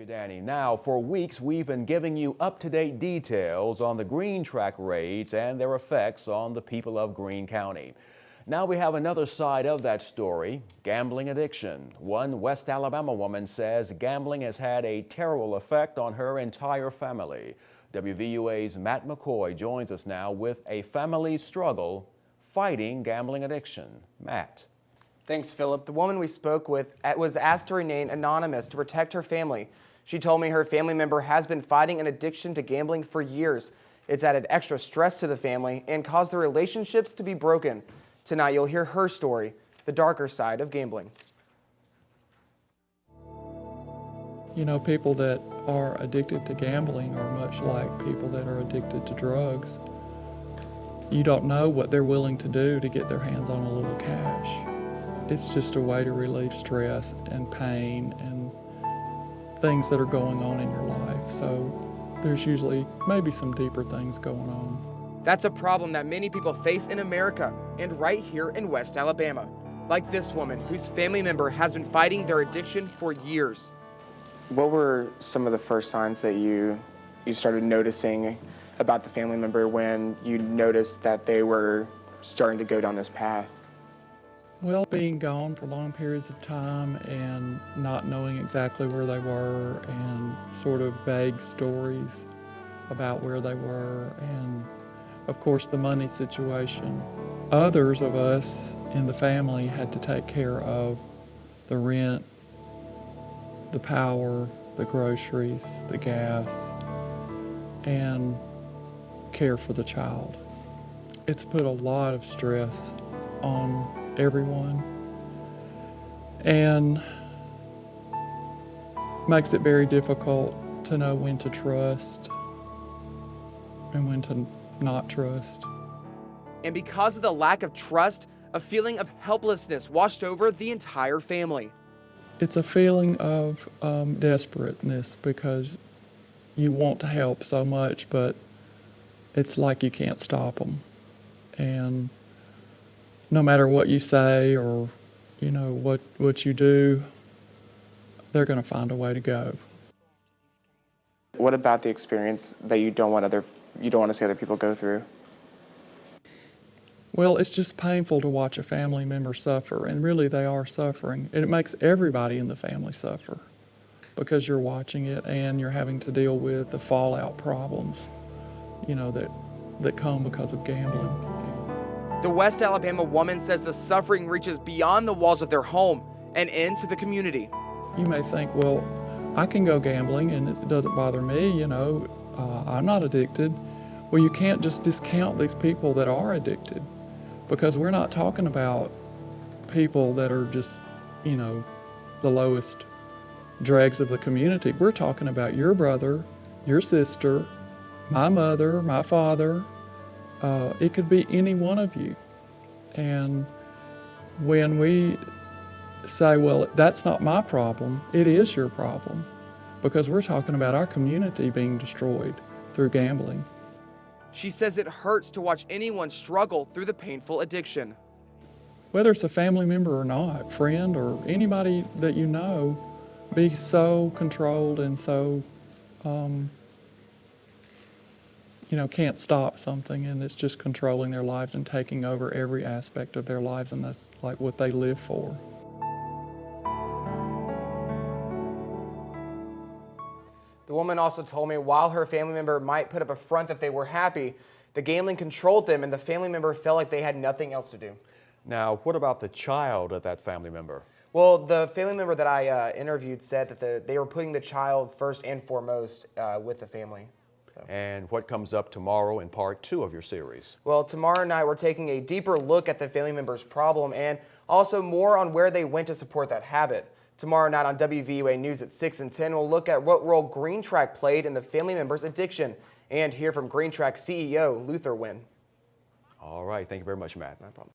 you, Danny. Now, for weeks, we've been giving you up-to-date details on the green track raids and their effects on the people of Greene County. Now we have another side of that story, gambling addiction. One West Alabama woman says gambling has had a terrible effect on her entire family. WVUA's Matt McCoy joins us now with a family struggle fighting gambling addiction. Matt. Thanks, Philip. The woman we spoke with was asked to remain anonymous to protect her family. She told me her family member has been fighting an addiction to gambling for years. It's added extra stress to the family and caused the relationships to be broken. Tonight, you'll hear her story, the darker side of gambling. You know, people that are addicted to gambling are much like people that are addicted to drugs. You don't know what they're willing to do to get their hands on a little cash. It's just a way to relieve stress and pain and things that are going on in your life. So there's usually maybe some deeper things going on. That's a problem that many people face in America and right here in West Alabama. Like this woman whose family member has been fighting their addiction for years. What were some of the first signs that you started noticing about the family member when you noticed that they were starting to go down this path? Well, being gone for long periods of time and not knowing exactly where they were and sort of vague stories about where they were, and of course the money situation. Others of us in the family had to take care of the rent, the power, the groceries, the gas, and care for the child. It's put a lot of stress on everyone and makes it very difficult to know when to trust and when to not trust. And because of the lack of trust, a feeling of helplessness washed over the entire family. It's a feeling of desperateness because you want to help so much, but it's like you can't stop them. And no matter what you say or, you know, what you do, they're going to find a way to go. What about the experience that you don't want to see other people go through? Well, it's just painful to watch a family member suffer, and really they are suffering. And it makes everybody in the family suffer because you're watching it and you're having to deal with the fallout problems, you know, that come because of gambling. The West Alabama woman says the suffering reaches beyond the walls of their home and into the community. You may think, well, I can go gambling and it doesn't bother me, you know, I'm not addicted. Well, you can't just discount these people that are addicted, because we're not talking about people that are just, you know, the lowest dregs of the community. We're talking about your brother, your sister, my mother, my father. It could be any one of you. And when we say, well, that's not my problem, it is your problem, because we're talking about our community being destroyed through gambling. She says it hurts to watch anyone struggle through the painful addiction. Whether it's a family member or not, friend or anybody that you know, be so controlled and so you know, can't stop something, and it's just controlling their lives and taking over every aspect of their lives, and that's like what they live for. The woman also told me while her family member might put up a front that they were happy, the gambling controlled them and the family member felt like they had nothing else to do. Now, what about the child of that family member? Well, the family member that I interviewed said that they were putting the child first and foremost with the family. And what comes up tomorrow in part 2 of your series? Well, tomorrow night we're taking a deeper look at the family member's problem and also more on where they went to support that habit. Tomorrow night on WVUA News at 6 and 10, we'll look at what role Green Track played in the family member's addiction and hear from Green Track CEO Luther Wynn. All right. Thank you very much, Matt. No problem.